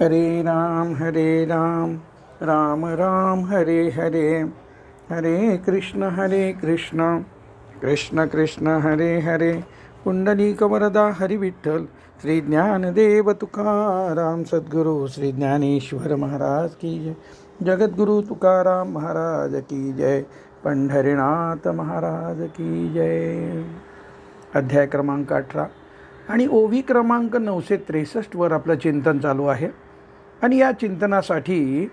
हरे राम राम राम हरे हरे, हरे कृष्ण कृष्ण कृष्ण हरे हरे. पुंडलिक वरदा हरी विठ्ठल. श्री ज्ञानदेव तुकाराम सद्गुरू श्री ज्ञानेश्वर महाराज की जय. जगद्गुरु तुकाराम महाराज की जय. पंढरीनाथ महाराज की जय. अध्याय क्रमांक 18 आणि ओवी क्रमांक 963 वर आपलं चिंतन चालू आहे. आणि या चिंतनासाठी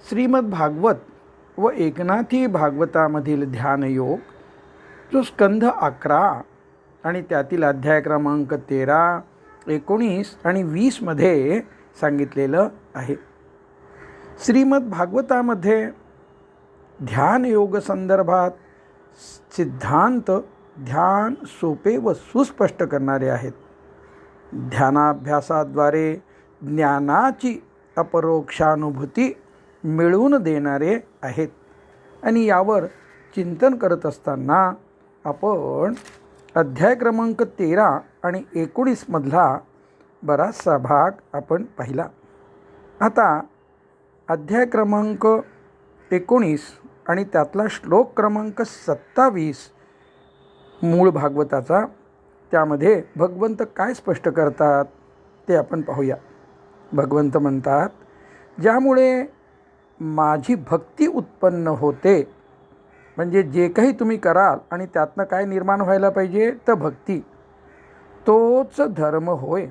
श्रीमद भागवत व एकनाथी भागवतामधील ध्यानयोग जो स्कंध 11 आणि त्यातील अध्याय क्रमांक 13, 19 आणि 20 मध्ये सांगितलेलं आहे. श्रीमद भागवतामध्ये ध्यानयोग संदर्भात सिद्धांत ध्यान सोपे व सुस्पष्ट करणारे आहेत. ध्यानाभ्यासाद्वारे ज्ञानाची अपरोक्षानुभूती मिळवून देणारे आहेत. आणि यावर चिंतन करत असताना आपण अध्याय क्रमांक 13 आणि 19 मधला बराचसा भाग आपण पाहिला. आता अध्याय क्रमांक 19 आणि त्यातला श्लोक क्रमांक 27 मूळ भागवताचा, त्यामध्ये भगवंत काय स्पष्ट करतात ते आपण पाहूया. भगवंत म्हणतात, ज्यामुळे माझी भक्ती उत्पन्न होते, म्हणजे जे काही तुम्ही कराल आणि त्यातनं काय निर्माण व्हायला पाहिजे तर भक्ती, तोच धर्म होय.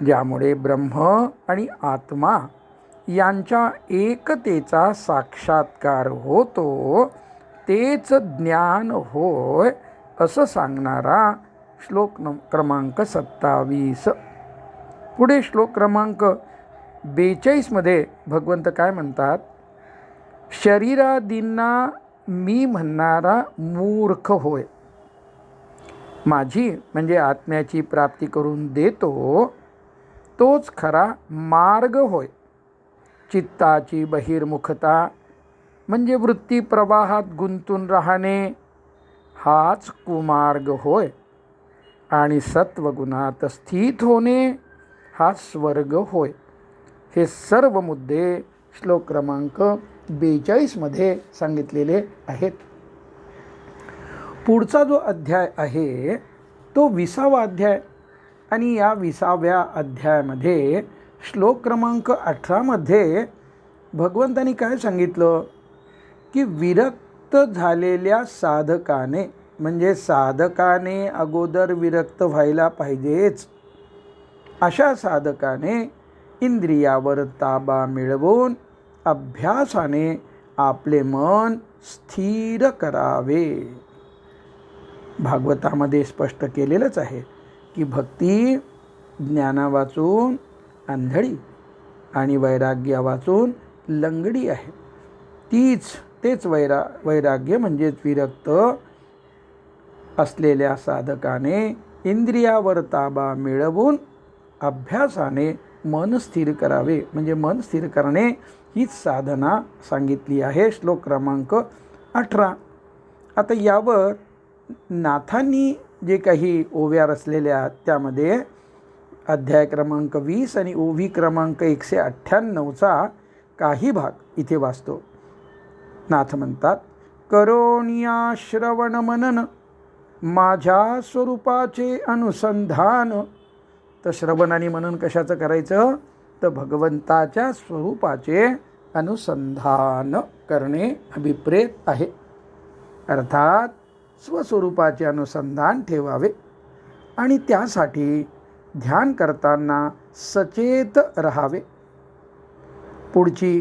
ज्यामुळे ब्रह्म आणि आत्मा यांच्या एकतेचा साक्षात्कार होतो, तेच ज्ञान होय असं सांगणारा श्लोक क्रमांक 27. पुढे श्लोक क्रमांक 42 मध्ये भगवंत काय म्हणतात, शरीरादींना मी म्हणणारा मूर्ख होय, माझी म्हणजे आत्म्याची प्राप्ती करून देतो, तोच खरा मार्ग होय. चित्ताची बहिर्मुखता म्हणजे वृत्ती प्रवाहात गुंतून राहणे, हाच कुमार्ग होय. आणि सत्वगुणात स्थित होणे हा स्वर्ग होय. हे सर्व मुद्दे श्लोक क्रमांक 42 मध्ये सांगितलेले आहेत. पुढचा जो अध्याय आहे तो 20वा अध्याय. आणि या 20व्या अध्यायामध्ये श्लोक क्रमांक 18 मध्ये भगवंतांनी काय सांगितलं की विरक्त झालेल्या साधकाने, म्हणजे साधकाने अगोदर विरक्त व्हायला पाहिजेच, अशा साधकाने इंद्रियावर ताबा मिळवून अभ्यासाने आपले मन स्थिर करावे. भागवतामध्ये स्पष्ट केलेलंच आहे की भक्ती ज्ञाना वाचून आंधळी आणि वैराग्य वाचून लंगडी आहे. तेच वैराग्य म्हणजेच विरक्त असलेल्या साधकाने इंद्रियावर ताबा मिळवून अभ्यासाने मन स्थिर करावे, म्हणजे मन स्थिर करणे हीच साधना सांगितली आहे. श्लोक क्रमांक 18. आता यावर नाथांनी जे काही ओव्या रचलेल्या त्यामध्ये अध्याय क्रमांक 20 आणि ओवी क्रमांक 198चा काही भाग इथे वाचतो. नाथ म्हणतात, करोनिया श्रवण मनन माझ्या स्वरूपाचे अनुसंधान. तर श्रवण आणि मनन कशाचं करायचं तर भगवंताच्या स्वरूपाचे अनुसंधान करणे अभिप्रेत आहे. अर्थात स्वस्वरूपाचे अनुसंधान ठेवावे आणि त्यासाठी ध्यान करताना सचेत राहावे. पुढची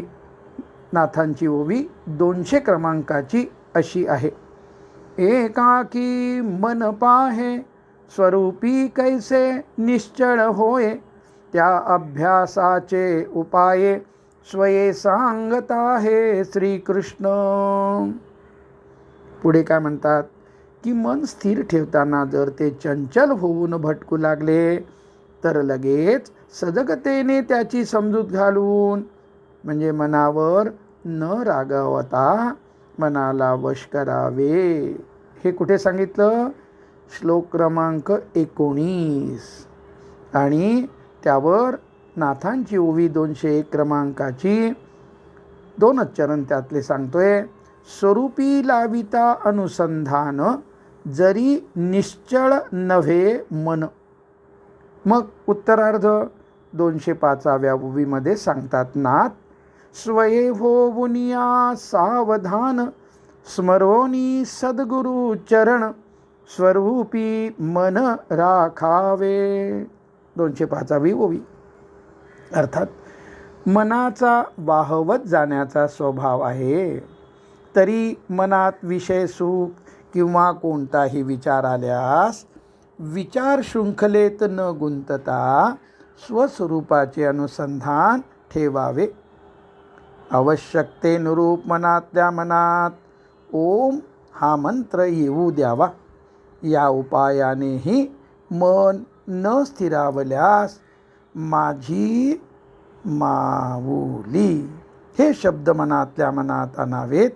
नाथांची ओवी 200 क्रमांकाची अशी आहे. एकाकी मन पाहे स्वरूपी कैसे निश्चळ होय, त्या अभ्यासाचे उपाये स्वये सांगत आहे श्रीकृष्ण. पुढे काय म्हणतात की मन स्थिर ठेवताना जर ते चंचल होऊन भटकू लागले तर लगेच सजगतेने त्याची समजूत घालून, म्हणजे मनावर न रागावता मनाला वश करावे. हे कुठे सांगितलं? श्लोक क्रमांक 19. आणि त्यावर नाथांची ओवी 201 क्रमांकाची 2च चरण त्यातले सांगतोय. स्वरूपी लाविता अनुसंधान, जरी निश्चळ नव्हे मन. मग उत्तरार्ध 205व्या ओवीमध्ये सांगतात नाथ, स्वये होऊनिया सावधान, स्मरोनी सद्गुरु चरण, स्वरूपी मन राखावे. 205वी ओवी. अर्थात मनाचा वाहवत जाण्याचा स्वभाव आहे. तरी मनात विषय सुख किंवा कोणताही विचार आल्यास विचार शृंखलेत न गुंतता स्वस्वरूपाचे अनुसंधान ठेवावे. आवश्यकतेनुरूप मनातल्या मनात ओम हा मंत्र येऊ द्यावा. या उपायानेही मन न स्थिरावल्यास माझी माऊली हे शब्द मनातल्या मनात आणावेत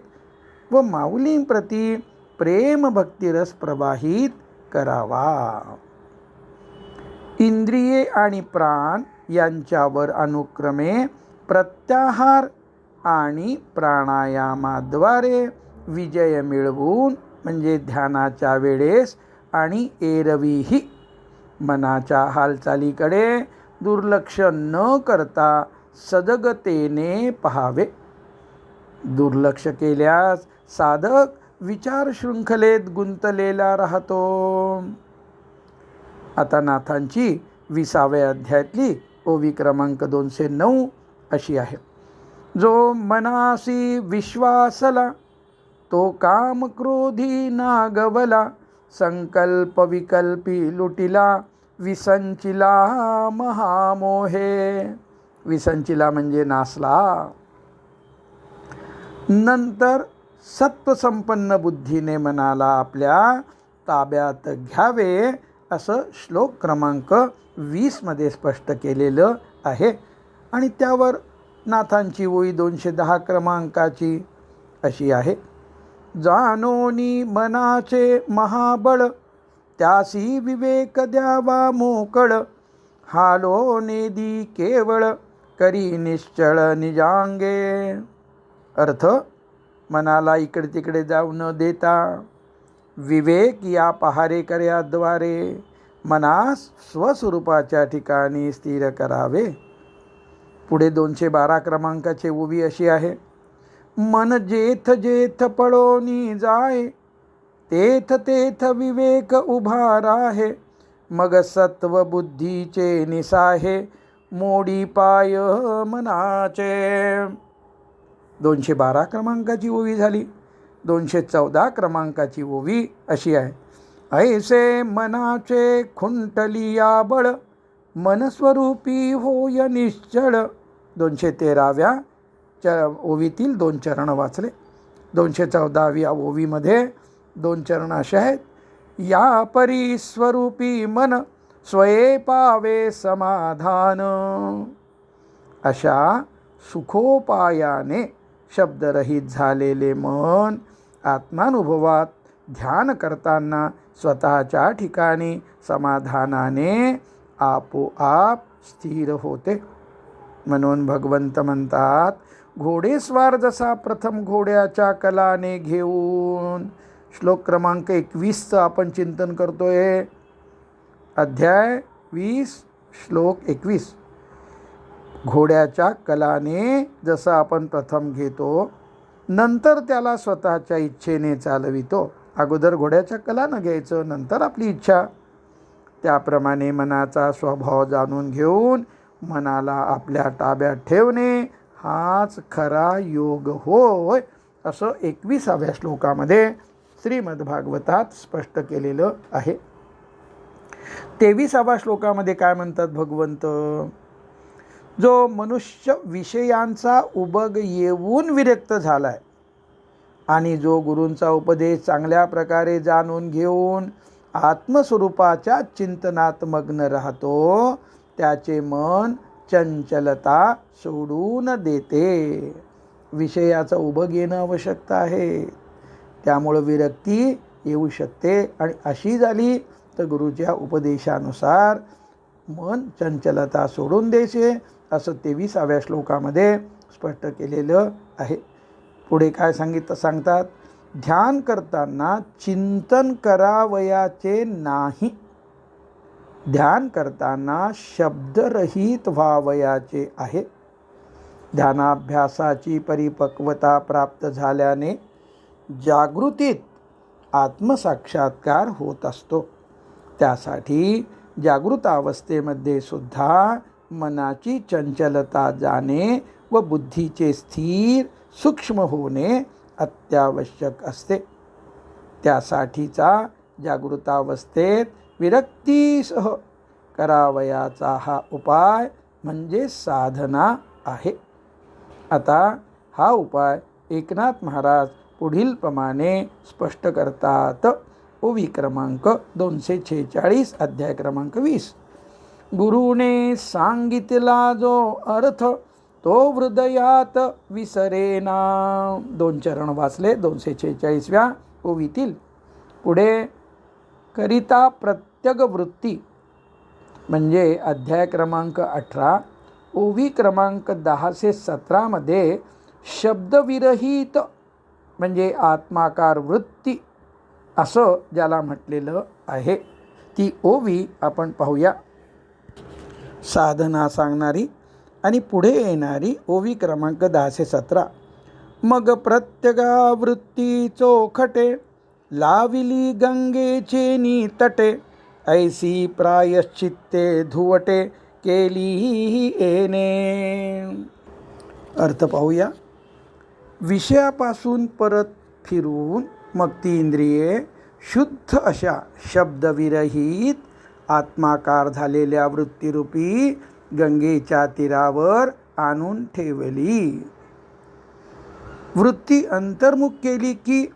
व माऊलींप्रती प्रेम भक्तिरस प्रवाहित करावा. इंद्रिये आणि प्राण यांच्यावर अनुक्रमे प्रत्याहार आणि प्राणायामाद्वारे विजय मिळवून, म्हणजे ध्यानाच्या वेळेस आणि एरवीही मनाच्या हालचालीकडे दुर्लक्ष न करता सजगतेने पाहावे. दुर्लक्ष केल्यास साधक विचार शृंखलेत गुंतलेला राहतो. आता नाथांची 20व्या अध्यायातली ओवी क्रमांक 209 अशी आहे. जो मनासी विश्वासला, तो काम क्रोधी नागवला, संकल्प विकल्पी लुटिला, विसंचिला महामोहे. विसंचिला म्हणजे नासला. नंतर सत्वसंपन्न बुद्धीने मनाला आपल्या ताब्यात घ्यावे, असं श्लोक क्रमांक 20 स्पष्ट केलेलं आहे. आणि त्यावर नाथांची ओवी 210 क्रमांकाची अशी आहे. जाणोनी मनाचे महाबळ, त्यासी विवेक द्यावा मोकळ, हालो नेदी केवळ, करी निश्चळ निजांगे. अर्थ, मनाला इकडे तिकडे जाऊ न देता विवेक या पहारेकऱ्याद्वारे मनास स्वस्वरूपाच्या ठिकाणी स्थिर करावे. पुढे 212 क्रमांकाची ओवी अशी आहे. मन जेथ जेथ पळोनी जाय, तेथ तेथ विवेक उभा राहे, मग सत्व बुद्धीचे निसाहे, मोडी पाय मनाचे. 212 क्रमांकाची ओवी झाली. 214 क्रमांकाची ओवी अशी आहे. ऐसे मनाचे खुंटलिया बळ, मनस्वरूपी होय निश्चळ. 213व्या ओवीतील 2 चरण वाचले. 214व्या ओवीमध्ये 2 चरण असे आहेत. या परी स्वरूपी मन, स्वये पावे समाधान. अशा सुखोपायाने शब्दरहित झालेले मन आत्मानुभवात ध्यान करताना स्वतःच्या ठिकाणी समाधानाने आपोआप स्थिर होते. म्हणून भगवंत म्हणतात, घोडेस्वार जसा प्रथम घोड्याच्या कलाने घेऊन. श्लोक क्रमांक 21 आपण चिंतन करतोय. अध्याय 20 श्लोक 21. घोड्याच्या कलाने जसं आपण प्रथम घेतो, नंतर त्याला स्वतःच्या इच्छेने चालवितो. अगोदर घोड्याच्या कलानं घ्यायचं, नंतर आपली इच्छा. त्याप्रमाणे मनाचा स्वभाव जाणून घेऊन मनाला आपल्या ताब्यात ठेवणे हाच खरा योग होय, असं 21व्या श्लोकामध्ये श्रीमद्भागवतात स्पष्ट केलेलं आहे. 23व्या श्लोकामध्ये काय म्हणतात भगवंत? जो मनुष्य विषयांचा उबग येऊन विरक्त झालाय आणि जो गुरूंचा उपदेश चांगल्या प्रकारे जाणून घेऊन आत्मस्वरूपाच्या चिंतनात मग्न राहतो, त्याचे मन चंचलता सोडून देते. विषयाचा उबग येणं आवश्यकता आहे, त्यामुळं विरक्ती येऊ शकते. आणि अशी झाली तर गुरुच्या उपदेशानुसार मन चंचलता सोडून द्यायचे, असं 23व्या श्लोकामध्ये स्पष्ट केलेलं आहे. पुढे काय सांगतात, ध्यान करताना चिंतन करावयाचे नाही, ध्यान करताना शब्दरहित व्हावयाचे आहे. ध्यानाभ्यासाची परिपक्वता प्राप्त झाल्याने जागृतीत आत्मसाक्षात्कार होत असतो. त्यासाठी जागृत अवस्थेमध्ये सुद्धा मनाची चंचलता जाणे व बुद्धीचे स्थिर सूक्ष्म होणे अत्यावश्यक असते. त्यासाठीचा जागृतावस्थेत विरक्तीसह करावयाचा हा उपाय म्हणजे साधना आहे. आता हा उपाय एकनाथ महाराज पुढील प्रमाणे स्पष्ट करतात. ओवी क्रमांक 246, अध्याय क्रमांक 20. गुरुने सांगितला जो अर्थ तो हृदयात विसरेना. 2 चरण वाचले 246व्या ओवीतील. पुढे करिता प्रत्यग वृत्ती म्हणजे अध्याय क्रमांक 18 ओवी क्रमांक 10 से 17 मध्ये शब्दविरहित म्हणजे आत्माकार वृत्ती असं ज्याला म्हटलेलं आहे, ती ओवी आपण पाहूया. साधना सांगणारी आणि पुढे येणारी ओवी क्रमांक 10 से 17. मग प्रत्यगावृत्ती चोखटे लाविली गंगेचे नी तटे, ऐसी प्रायश्चित्ते धुवटे केली येणे. अर्थ पाहूया. विषयापासून परत फिरून मग ती इंद्रिये शुद्ध अशा शब्दविरहित आत्माकार झालेल्या वृत्तिरूपी गंगेच्या तीरावर आणून ठेवली. वृत्ती अंतर्मुख केली की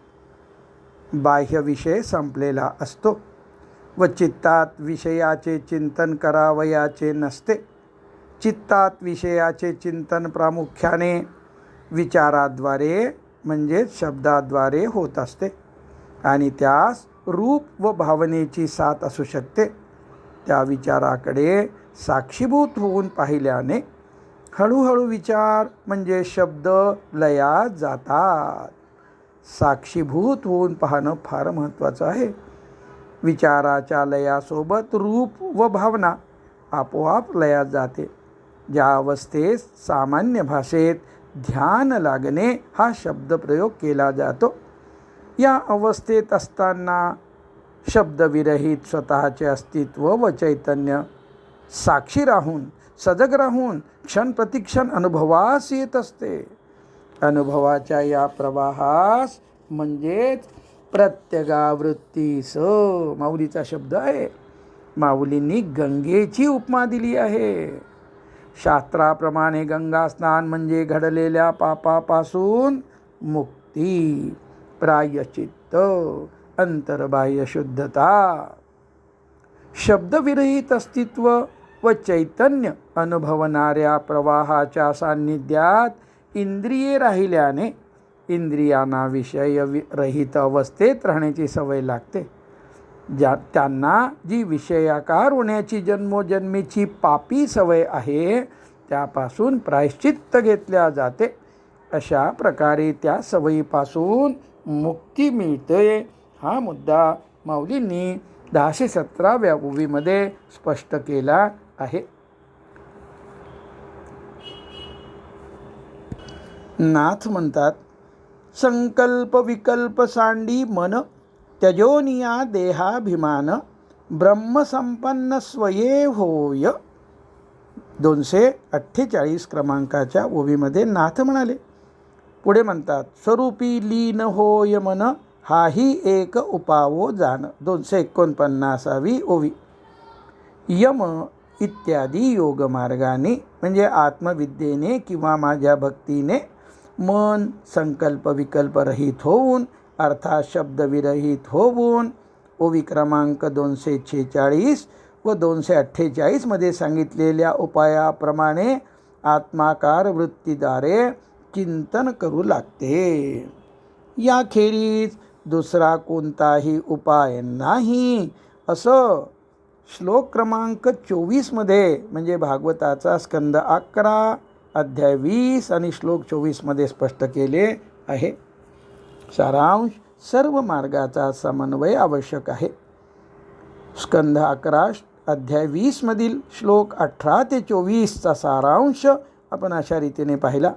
बाह्य विषय संपलेला असतो व चित्तात विषयाचे चिंतन करावयाचे नसते. चित्तात विषयाचे चिंतन प्रामुख्याने विचाराद्वारे म्हणजेच शब्दाद्वारे होत असते आणि त्यास रूप व भावनेची साथ असू शकते. त्या विचाराकडे साक्षीभूत होऊन पाहिल्याने हळूहळू विचार म्हणजे शब्द लयात जातात. साक्षीभूत होऊन पाहणं फार महत्त्वाचं आहे. विचाराच्या लयासोबत रूप व भावना आपोआप लयात जाते. ज्या अवस्थेत सामान्य भाषेत ध्यान लागणे हा शब्दप्रयोग केला जातो, या अवस्थेत असताना शब्दविरहित स्वतःचे अस्तित्व व चैतन्य साक्षी राहून सजग राहून क्षण प्रतिक्षण अनुभवास येत असते. अनुभवाच्या या प्रवाहास म्हणजेच प्रत्यगावृत्तीस माऊलीचा शब्द आहे. माऊलींनी गंगेची उपमा दिली आहे. शास्त्राप्रमाणे गंगा स्नान म्हणजे घडलेल्या पापापासून मुक्ती, प्रायश्चित्त, अंतर्बाह्य शुद्धता. शब्दविरहित अस्तित्व व चैतन्य अनुभवणाऱ्या प्रवाहाच्या सान्निध्यात इंद्रिये राहिल्याने इंद्रियांना विषयरहित अवस्थेत राहण्याची सवय लागते. त्यांना जी विषयाकार होण्याची जन्मोजन्मीची पापी सवय आहे त्यापासून प्रायश्चित्त घेतल्या जाते. अशा प्रकारे त्या सवयीपासून मुक्ती मिळते. हा मुद्दा माऊलींनी 1017व्या ओवीमध्ये स्पष्ट केला आहे. नाथ म्हणतात, संकल्प विकल्प सांडी मन त्यजोनिया देहाभिमान ब्रह्मसंपन्न स्वये होय. 248 क्रमांकाच्या ओवीमध्ये नाथ म्हणाले. पुढे म्हणतात, स्वरूपी लीन होय मन हाही एक उपावो जाण. 249वी ओवी. यम इत्यादी योगमार्गाने म्हणजे आत्मविद्येने किंवा माझ्या भक्तीने मन संकल्प विकल्प रहित होऊन अर्थात शब्दविरहित होऊन ओवी क्रमांक 246 व 248 मध्ये सांगितलेल्या उपायाप्रमाणे आत्माकार वृत्तीद्वारे चिंतन करू लागते. याखेरीज दुसरा कोणताही उपाय नाही असं श्लोक क्रमांक 24मध्ये म्हणजे भागवताचा स्कंद 11 अध्याय 20 आणि श्लोक 24मध्ये स्पष्ट केले आहे. सारांश: सर्व मार्गाचा समन्वय आवश्यक आहे. स्कंद 11 अध्याय 20 मधील श्लोक 18 ते 24चा सारांश आपण अशा रीतीने पाहिला.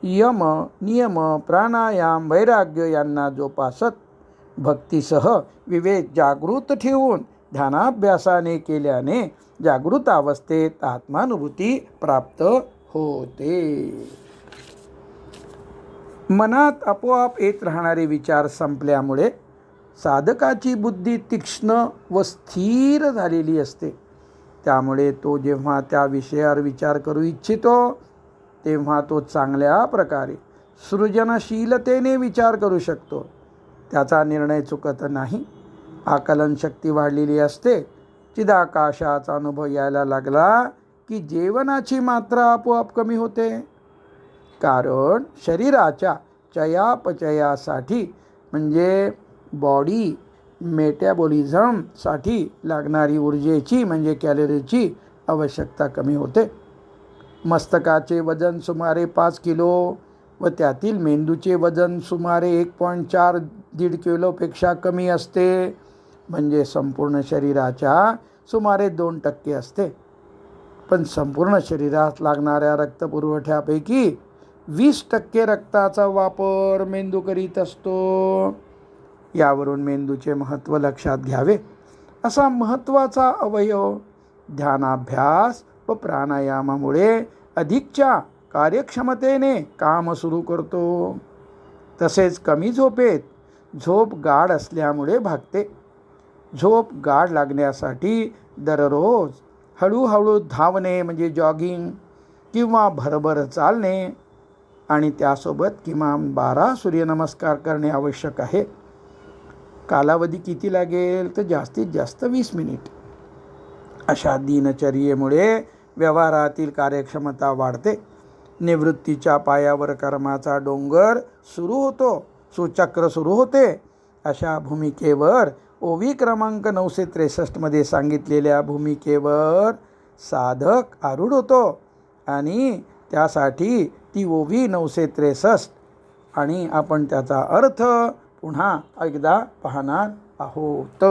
यम, नियम, प्राणायाम, वैराग्य यांना जोपासत भक्तीसह विवेक जागृत ठेवून ध्यानाभ्यासाने केल्याने जागृत अवस्थेत आत्मानुभूती प्राप्त होते. मनात आपोआप येत राहणारे विचार संपल्यामुळे साधकाची बुद्धी तीक्ष्ण व स्थिर झालेली असते. त्यामुळे तो जेव्हा त्या विषयावर विचार करू इच्छितो तेव्हा तो चांगल्या प्रकारे सृजनशीलतेने विचार करू शकतो. त्याचा निर्णय चुकत नाही. आकलन शक्ती वाढलेली असते. चिदाकाशाचा अनुभव यायला लागला की जेवणाची मात्रा आपोआप कमी होते. कारण शरीराच्या चयापचयासाठी म्हणजे बॉडी मेटॅबॉलिझमसाठी लागणारी ऊर्जेची म्हणजे कॅलरीची आवश्यकता कमी होते. मस्तकाचे वजन सुमारे 5 किलो व त्यातील मेंदूचे वजन सुमारे 1.4-1.5 किलोपेक्षा कमी असते. म्हणजे संपूर्ण शरीराच्या सुमारे 2% असते. पण संपूर्ण शरीरात लागणाऱ्या रक्तपुरवठ्यापैकी 20% रक्ताचा वापर मेंदू करीत असतो. यावरून मेंदूचे महत्त्व लक्षात घ्यावे. असा महत्त्वाचा अवयव ध्यानाभ्यास व प्राणायामामुळे अधिकच्या कार्यक्षमतेने काम सुरू करतो. तसेच कमी झोपेत झोप गाढ असल्यामुळे भागते. झोप गाढ लागण्यासाठी दररोज हळूहळू धावणे म्हणजे जॉगिंग किंवा भरभर चालणे आणि त्यासोबत किमान 12 सूर्यनमस्कार करणे आवश्यक आहे. कालावधी किती लागेल तर जास्तीत जास्त 20 मिनिट. अशा दिनचर्येमुळे व्यवहारातील कार्यक्षमता वाढते. निवृत्तीच्या पायावर कर्माचा डोंगर सुरू होतो, सुचक्र सुरू होते. अशा भूमिकेवर ओवी क्रमांक 963 मध्ये सांगितलेल्या भूमिकेवर साधक आरूढ होतो आणि त्यासाठी ती ओवी 963 आणि आपण त्याचा अर्थ पुन्हा एकदा पाहणार आहोत.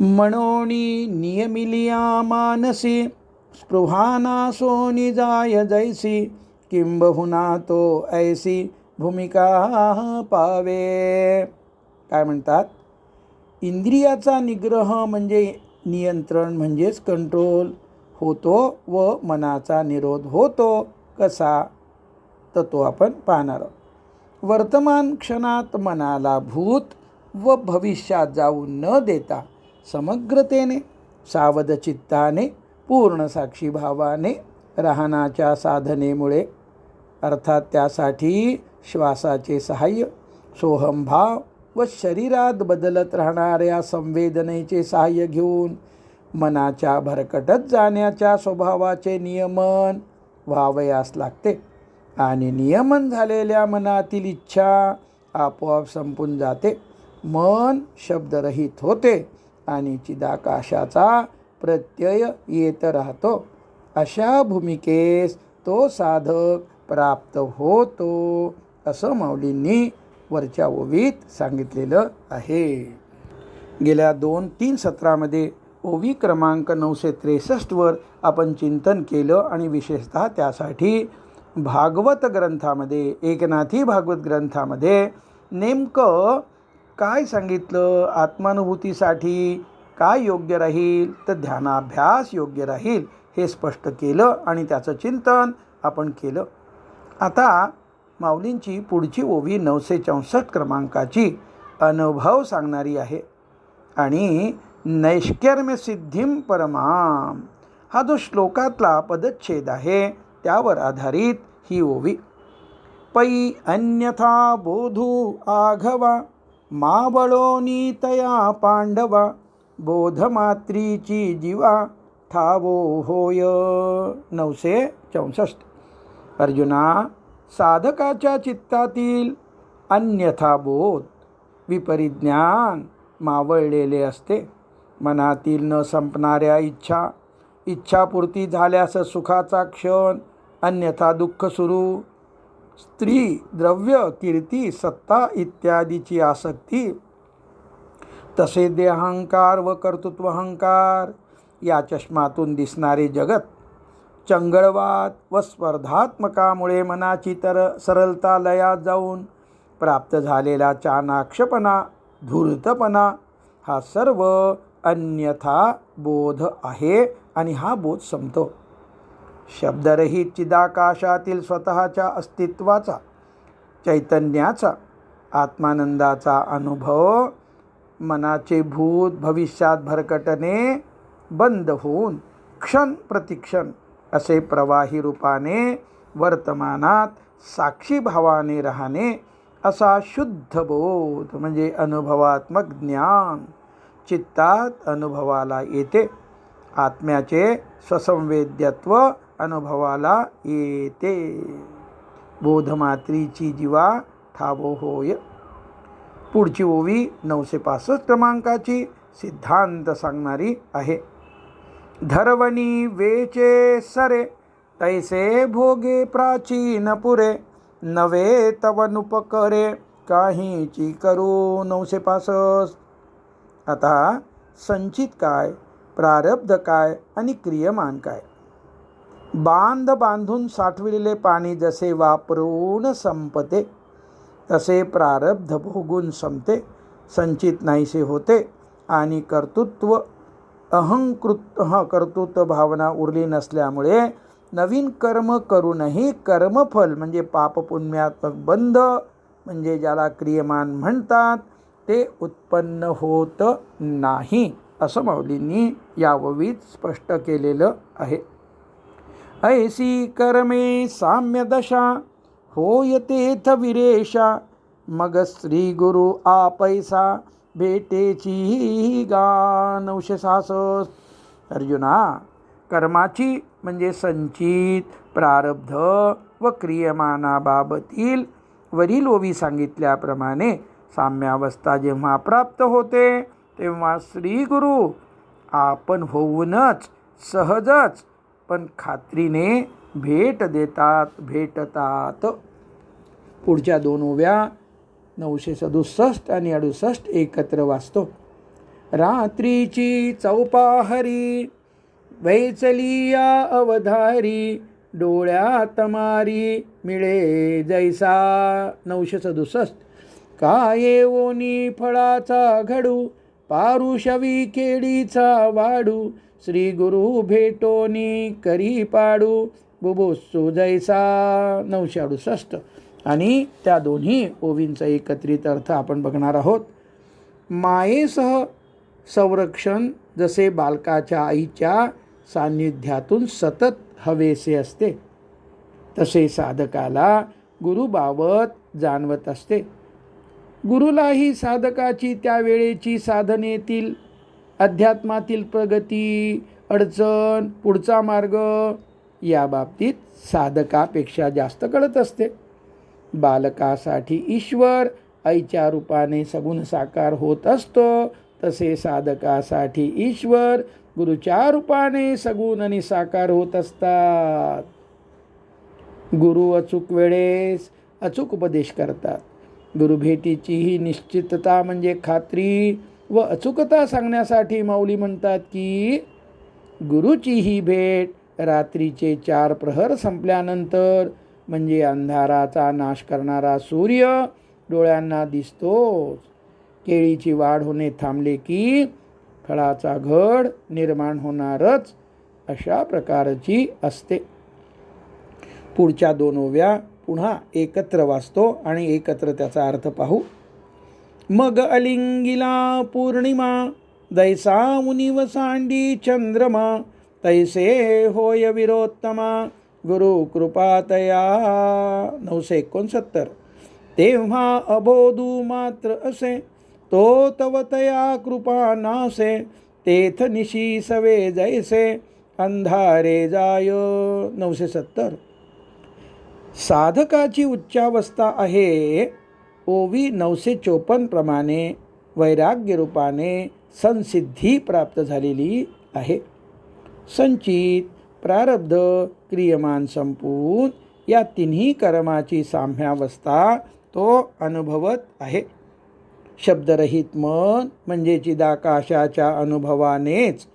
मनोनी नियमिलिया मानसी स्पृहानासो निजाय जैसी किंबहुना तो ऐसी भूमिका पावे. काय म्हणतात? इंद्रियाचा निग्रह म्हणजे नियंत्रण म्हणजेच कंट्रोल होतो व मनाचा निरोध होतो. कसा तर तो आपण पाहणार आहोत. वर्तमान क्षणात मनाला भूत व भविष्यात जाऊ न देता समग्रतेने सावध चित्ताने पूर्ण साक्षीभावाने राहण्याच्या साधनेमुळे अर्थात त्यासाठी श्वासाचे सहाय्य, सोहमभाव व शरीरात बदलत राहणाऱ्या संवेदनेचे सहाय्य घेऊन मनाच्या भरकटत जाण्याच्या स्वभावाचे नियमन व्हावयास लागते. आणि नियमन झालेल्या मनातील इच्छा आपोआप संपून जाते. मन शब्दरहित होते आणि चिदाकाशाचा प्रत्यय येत राहतो. अशा भूमिकेस तो साधक प्राप्त होतो असं माऊलींनी वरच्या ओवीत सांगितलेलं आहे. गेल्या 2-3 सत्रामध्ये ओवी क्रमांक 963 वर आपण चिंतन केलं आणि विशेषतः त्यासाठी भागवत ग्रंथामध्ये, एकनाथी भागवत ग्रंथामध्ये नेमकं काय सांगितलं, आत्मानुभूतीसाठी काय योग्य राहील तर ध्यानाभ्यास योग्य राहील हे स्पष्ट केलं आणि त्याचं चिंतन आपण केलं. आता माऊलींची पुढची ओवी 964 क्रमांकाची अनुभव सांगणारी आहे. आणि नैष्कर्म्य सिद्धिं परमाम हा जो श्लोकातला पदच्छेद आहे त्यावर आधारित ही ओवी. पै अन्यथा बोधू आघवा मावळोनी तया पांडवा बोधमात्रीची जीवा ठावो होय. 964. अर्जुना, साधकाच्या चित्तातील अन्यथा बोध, विपरिज्ञान मावळलेले असते. मनातील न संपणाऱ्या इच्छापूर्ती झाल्यास सुखाचा क्षण, अन्यथा दुःख सुरू. स्त्री, द्रव्य, कीर्ती, सत्ता इत्यादीची आसक्ती, तसे देहांकार व कर्तृत्वहंकार या चष्मातून दिसणारे जगत, चंगळवाद व स्पर्धात्मकामुळे मनाची सरलता लयात जाऊन प्राप्त झालेला चाणाक्षपणा, धूर्तपणा हा सर्व अन्यथा बोध आहे आणि हा बोध संपतो. शब्दरहित चिदाकाशातील स्वतःच्या अस्तित्वाचा, चैतन्याचा, आत्मानंदाचा अनुभव मनाचे भूत भविष्यात भरकटणे बंद होऊन क्षण प्रतिक्षण असे प्रवाही रूपाने वर्तमानात साक्षी भावाने राहणे, असा शुद्ध बोध म्हणजे अनुभवात्मक ज्ञान चित्तात अनुभवाला येते. आत्म्याचे स्वसंवेद्यत्व अनुभवाला येते. बोधमात्रीची जीवा ठावो होय. पुढची ओवी 965 क्रमांकाची सिद्धांत सांगणारी आहे. धरवणी वेचे सरे, तैसे भोगे प्राचीन पुरे, नवे तव नुपकरे, काहीची करू. 965. आता संचित काय, प्रारब्ध काय आणि क्रियमान काय. बांधून साठविलेले पाणी जसे वापरून संपते, तसे प्रारब्ध भोगून संपते, संचित नाहीसे होते आणि कर्तृत्व भावना उरली नसल्यामुळे नवीन कर्म करूनही कर्मफल म्हणजे पापपुण्यात्मक बंध म्हणजे ज्याला क्रियमान म्हणतात ते उत्पन्न होत नाही, असं माऊलींनी या ओवीत स्पष्ट केलेलं आहे. ऐसी कर्मे साम्य दशा, होय तेथ विरेशा, मग श्री गुरु आपैसा, भेटेची गा. 966. अर्जुना, कर्माची म्हणजे संचित, प्रारब्ध व क्रियमानाबाबतील वरील ओवी सांगितल्याप्रमाणे साम्यावस्था जेव्हा प्राप्त होते तेव्हा श्री गुरु आपण होऊनच सहजच पण खात्रीने भेटतात. पुढच्या 2 ओव्या 967 आणि 68 एकत्र वाचतो. रात्रीची चौपाहरी, वैचलिया अवधारी, डोळ्यात मारी मिळे जैसा. 967. काय ओनी फळाचा घडू, पारुषवी केळीचा वाडू, श्री गुरु भेटोनी करी पाडू, बुबुसू जैसा. 968. आणि त्या दोन्ही ओवींचा एकत्रित अर्थ आपण बघणार आहोत. मायेसह संरक्षण जसे बालकाच्या आईच्या सान्निध्यातून सतत हवेसे असते, तसे साधकाला गुरुबाबत जाणवत असते. गुरुलाही साधकाची त्यावेळेची साधनेतील अध्यात्मातील प्रगती, अडचण, पुढचा मार्ग या बाबतीत साधकापेक्षा जास्त कळत असते. बालकासाठी ईश्वर आईच्या रूपाने सगुण साकार होत असतो, तसे साधकासाठी ईश्वर गुरुच्या रूपाने सगुण आणि साकार होत असतात. गुरु अचूक वेळेस अचूक उपदेश करतात. गुरुभेटीची ही निश्चितता म्हणजे खात्री व अचूकता सांगण्यासाठी माऊली म्हणतात की गुरुची ही भेट रात्रीचे 4 प्रहर संपल्यानंतर म्हणजे अंधाराचा नाश करणारा सूर्य डोळ्यांना दिसतोच. केळीची वाढ होणे थांबले की फळाचा घड निर्माण होणारच, अशा प्रकारची असते. पुढच्या 2 ओव्या पुन्हा एकत्र वाचतो आणि एकत्र त्याचा अर्थ पाहू. मग अलिंगिला पौर्णिमा, दैसा मुनिव सांडी चंद्रमा, तैसे होय विरोत्तमा, गुरु कृपातया. 969. तेव्हा अबोधू मात्र असे, तो तव तया कृपा नासे, तेथ निशी सवे जैसे, अंधारे जाय. 970. साधकाची उच्चावस्था आहे ओवी 954 प्रमाणे वैराग्य रूपाने संसिद्धी प्राप्त झालेली आहे. संचित, प्रारब्ध, क्रियमान संपून या तिन्ही कर्माची साम्यावस्था तो अनुभवत आहे. शब्दरहित मन म्हणजे चिदाकाशाच्या अनुभवानेच,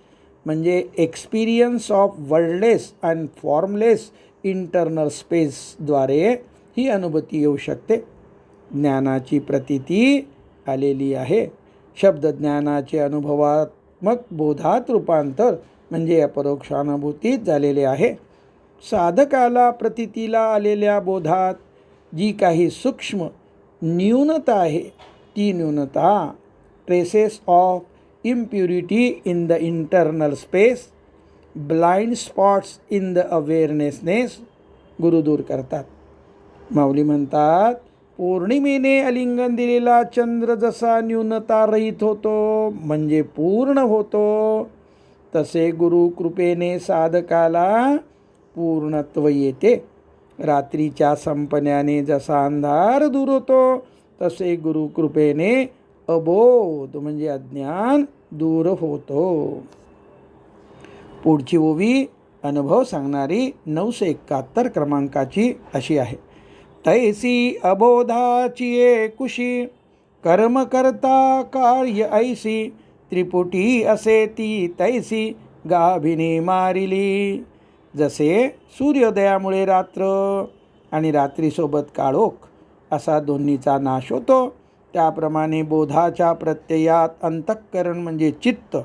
म्हणजे experience of wordless and formless internal स्पेसद्वारे ही अनुभूती येऊ शकते. ज्ञानाची प्रतीती आलेली आहे. शब्दज्ञानाचे अनुभवात्मक बोधात रूपांतर म्हणजे अपरोक्षानुभूतीत झालेले आहे. साधकाला प्रतीतीला आलेल्या बोधात जी काही सूक्ष्म न्यूनता आहे, ती न्यूनता, traces of impurity in the internal space, blind spots in the अवेअरनेसनेस गुरु दूर करतात. माऊली म्हणतात, पौर्णिमेने अलिंगन दिलेला चंद्र जसा न्यूनता रहित होतो म्हणजे पूर्ण होतो, तसे गुरु कृपेने साधकाला पूर्णत्व येते. रात्रीच्या संपण्याने जसा अंधार दूर होतो, तसे गुरु कृपेने अबोध म्हणजे अज्ञान दूर होतो. पुढची ओवी अनुभव सांगणारी 971 क्रमांकाची अशी आहे. तैसी अबोधाची कुशी, कर्म करता कार्य ऐसी, त्रिपुटी असे ती तैसी गाभिने मारिली. जसे सूर्योदयामुळे रात्र आणि रात्रीसोबत काळोख असा दोन्हीचा नाश होतो, त्याप्रमाणे बोधाच्या प्रत्ययात अंतःकरण म्हणजे चित्त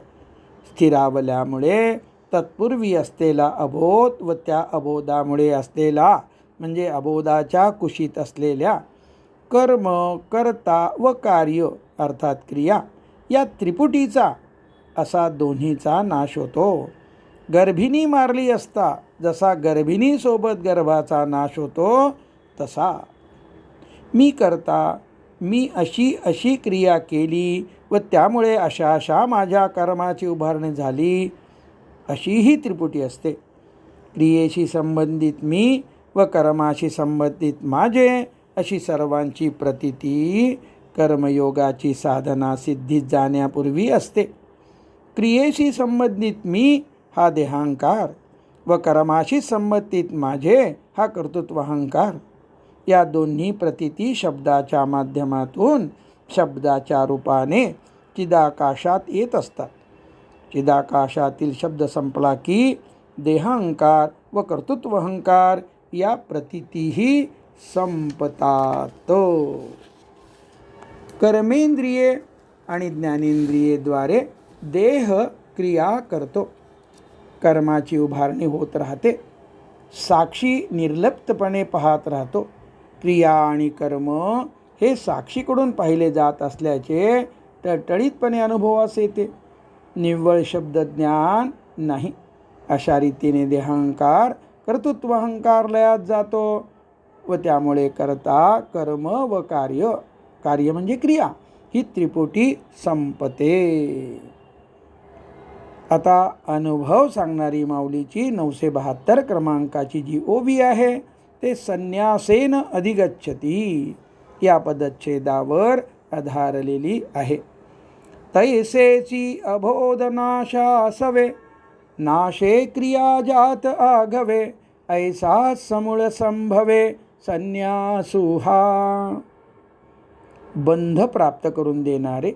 स्थिरावल्यामुळे तत्पूर्वी असलेला अबोध व त्या अबोधामुळे असलेला म्हणजे अबोधाच्या कुशीत असलेल्या कर्म, कर्ता व कार्य अर्थात क्रिया या त्रिपुटीचा असा दोन्हीचा नाश होतो. गर्भिणी मारली असता जसा गर्भिणीसोबत गर्भाचा नाश होतो, तसा मी करता, मी अशी अशी क्रिया केली व त्यामुळे अशा अशा माझ्या कर्माची उभारणी झाली, अशी ही त्रिपुटी असते. क्रियेशी संबंधित मी व कर्माशी संबंधित माझे अशी सर्वांची प्रतीती कर्मयोगाची साधना सिद्धीत जाण्यापूर्वी असते. क्रियेशी संबंधित मी हा देहांकार व कर्माशी संबंधित माझे हा कर्तृत्व अहंकार या दोन्ही प्रतीती शब्दाच्या माध्यमातून शब्दाच्या रूपाने चिदाकाशात येत असतात. चिदाकाशातील शब्द संपला की देहांकार व कर्तृत्व अहंकार या प्रतीतीही संपतात. कर्मेंद्रिये आणि ज्ञानेंद्रियेद्वारे देह क्रिया करतो. कर्माची उभारणी होत राहते. साक्षी निर्लिप्तपणे पाहत राहतो. क्रिया आणि कर्म हे साक्षीकडून पाहिले जात असल्याचे टळटळीतपणे अनुभवास येते. निव्वळ शब्द ज्ञान नाही. अशा रीतीने देहांकार कर्तृत्व अहंकार लयात जातो व त्यामुळे करता कर्म व कार्य, कार्य म्हणजे क्रिया, ही त्रिपुटी संपते. आता अनुभव सांगणारी माऊलीची 972 क्रमांकाची जी ओवी आहे ते संन्यासेन अधिगच्छती या पदच्छेदावर आधारलेली आहे. तैसेची अबोधनाशा सवे, नाशे क्रिया जात आघवे, ऐसा समूळ संभवे संन्यासुहा. बंध प्राप्त करून देणारे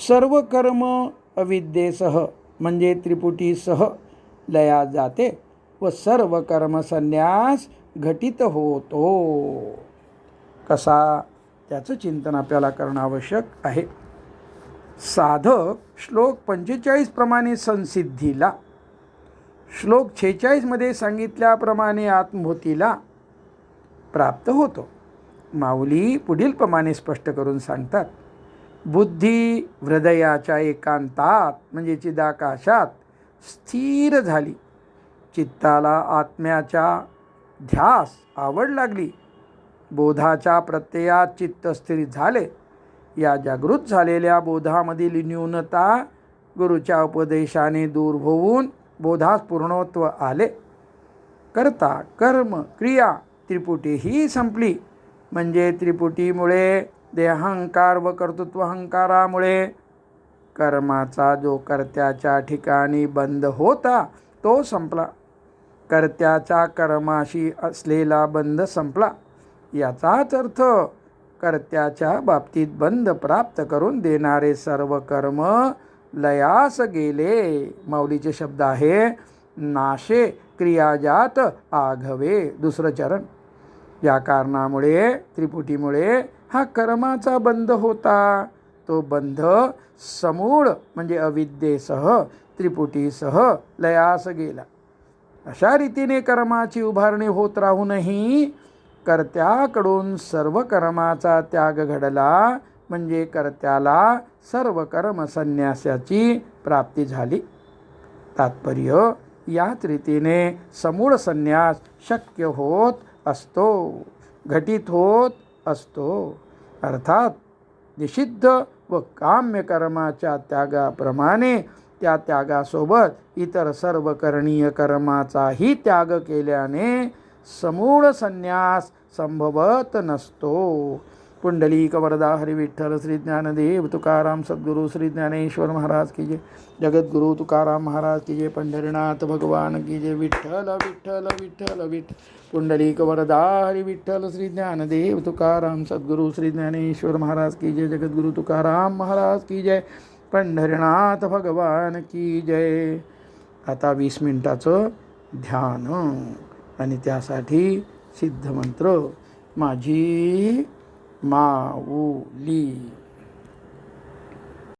सर्व कर्म अविद्येसह म्हणजे त्रिपुटीसह लयात जाते व सर्व कर्म संन्यास घटित होतो. कसा, त्याचं चिंतन आपल्याला करणं आवश्यक आहे. साधक श्लोक 45 प्रमाणे संसिद्धीला, श्लोक 46 मध्ये सांगितल्याप्रमाणे आत्मभूतीला प्राप्त होतो. माऊली पुढील प्रमाणे स्पष्ट करून सांगतात. बुद्धी हृदयाच्या एकांतात म्हणजे चिदाकाशात स्थिर झाली. चित्ताला आत्म्याच्या ध्यास आवड लागली. बोधाच्या प्रत्ययात चित्त स्थिर झाले. या जागृत झालेल्या बोधामधील न्यूनता गुरुच्या उपदेशाने दूर होऊन बोधास पूर्णत्व आले. कर्ता, कर्म, क्रिया त्रिपुटी ही संपली. म्हणजे त्रिपुटीमुळे देहांकार व कर्तृत्वहंकारामुळे कर्माचा जो कर्त्याच्या ठिकाणी बंध होता तो संपला. कर्त्याच्या कर्माशी असलेला बंध संपला. याचाच अर्थ कर्त्याच्या बाबतीत बंध प्राप्त करून देणारे सर्व कर्म लयास गेले. माऊलीचे शब्द आहे, नाशे क्रियाजात आघवे. दुसरं चरण. या कारणामुळे त्रिपुटीमुळे हा कर्माचा बंध होता, तो बंध समूळ म्हणजे अविद्येसह त्रिपुटीसह लयास गेला. अशा रीतीने कर्माची उभारणी होत राहूनही कर्त्याकडून सर्व कर्माचा त्याग घडला, म्हणजे कर्त्याला सर्व कर्म संन्यासाची प्राप्ती झाली. तात्पर्य, याच रीतीने समूळ संन्यास शक्य होत असतो, घटित होत असतो. अर्थात निषिद्ध व काम्य कर्माच्या त्यागाप्रमाणे त्या त्यागासोबत इतर सर्व करणीय कर्माचाही त्याग केल्याने समूळ संन्यास संभवत नसतो. पुंडलिक वरदा हरी विठ्ठल श्री ज्ञानदेव तुकाराम सद्गुरू श्री ज्ञानेश्वर महाराज की जय. जगद्गुरु तुकाराम महाराज की जय. पंढरीनाथ भगवान की जय. विठ्ठल विठ्ठल विठ्ठल विठ्ठल. पुंडलिक वरदा हरी विठ्ठल श्री ज्ञानदेव तुकाराम सद्गुरू श्री ज्ञानेश्वर महाराज की जय. जगद्गुरु तुकाराम महाराज की जय. पंढरीनाथ भगवान की जय. आता 20 मिनिटाचं ध्यान आणि त्यासाठी सिद्धमंत्र. माझी माऊली.